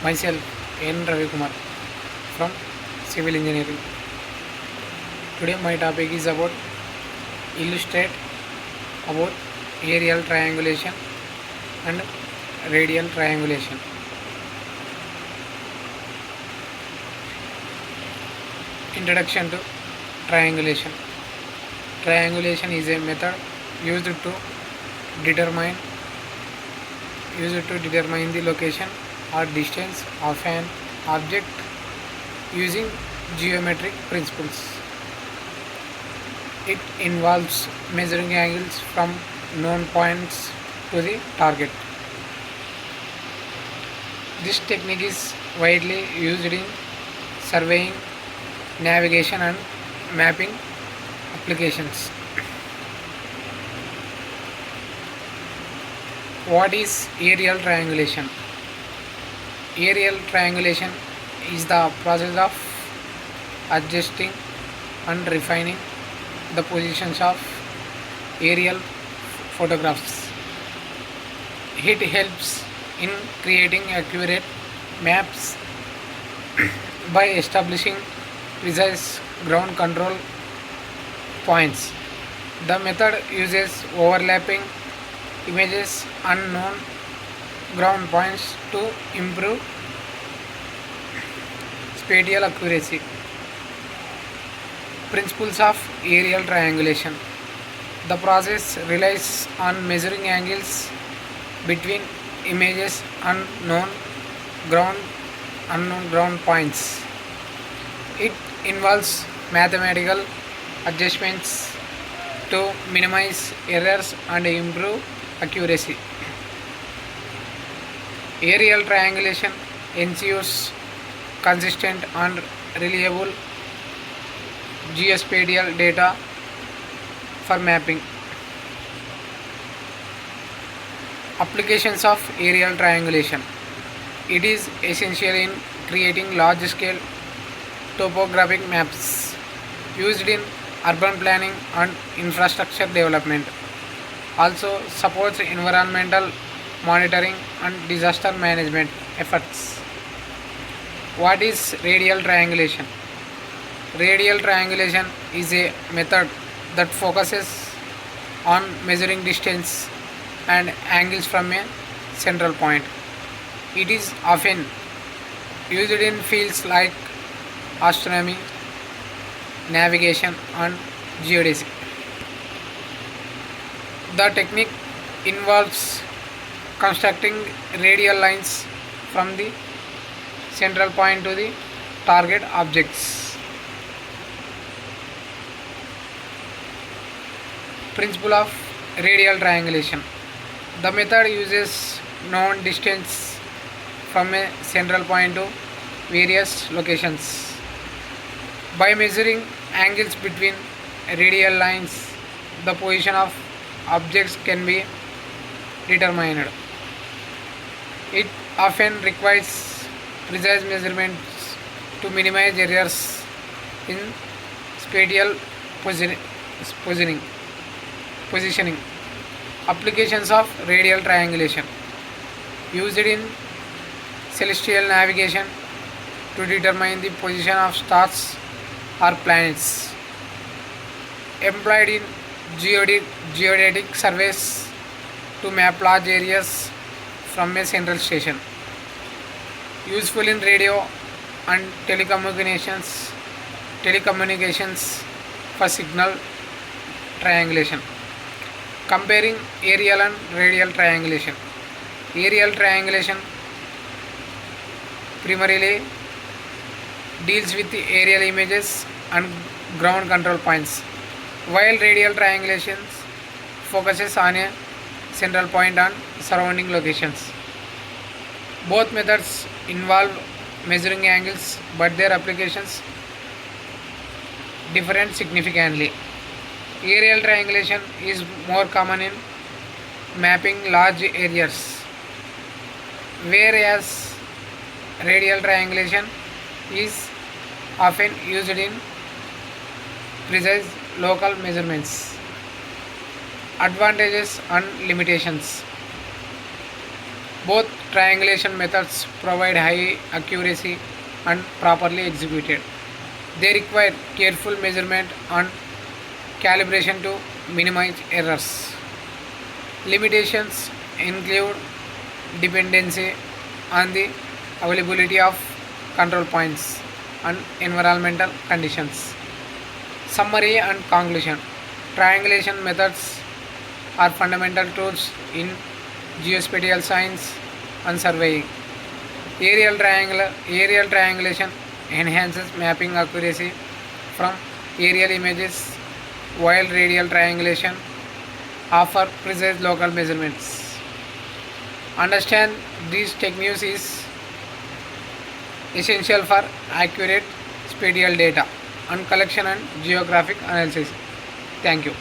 Myself, N. Ravi Kumar from Civil Engineering. Today my topic is about illustrate about aerial triangulation and radial triangulation. Introduction to triangulation. Triangulation is a method used to determine the location or distance of an object using geometric principles. It involves measuring angles from known points to the target. This technique is widely used in surveying, navigation, and mapping applications. What is aerial triangulation? Aerial triangulation is the process of adjusting and refining the positions of aerial photographs. It helps in creating accurate maps by establishing precise ground control points. The method uses overlapping images and known ground points to improve spatial accuracy. Principles of aerial triangulation. The process relies on measuring angles between images and unknown ground points. It involves mathematical adjustments to minimize errors and improve accuracy. Aerial triangulation ensures consistent and reliable geospatial data for mapping. Applications of aerial triangulation. It is essential in creating large scale topographic maps used in urban planning and infrastructure development. Also supports environmental monitoring and disaster management efforts. What is radial triangulation? Radial triangulation is a method that focuses on measuring distance and angles from a central point. It is often used in fields like astronomy, navigation, and geodesy. The technique involves constructing radial lines from the central point to the target objects. Principle of radial triangulation. The method uses known distance from a central point to various locations. By measuring angles between radial lines, the position of objects can be determined. It often requires precise measurements to minimize errors in spatial positioning. Positioning. Applications of radial triangulation. Used in celestial navigation to determine the position of stars or planets. Employed in geodetic surveys to map large areas from a central station. Useful in radio and telecommunications for signal triangulation. Comparing aerial and radial triangulation. Aerial triangulation primarily deals with the aerial images and ground control points, while radial triangulation focuses on a central point and surrounding locations. Both methods involve measuring angles, but their applications differ significantly. Aerial triangulation is more common in mapping large areas, whereas radial triangulation is often used in precise local measurements. Advantages and limitations. Both triangulation methods provide high accuracy and properly executed. They require careful measurement and calibration to minimize errors. Limitations include dependency on the availability of control points and environmental conditions. Summary and conclusion. Triangulation methods are fundamental tools in geospatial science and surveying. Aerial triangulation enhances mapping accuracy from aerial images, while radial triangulation offer precise local measurements. Understand these techniques is essential for accurate spatial data and collection and geographic analysis. Thank you.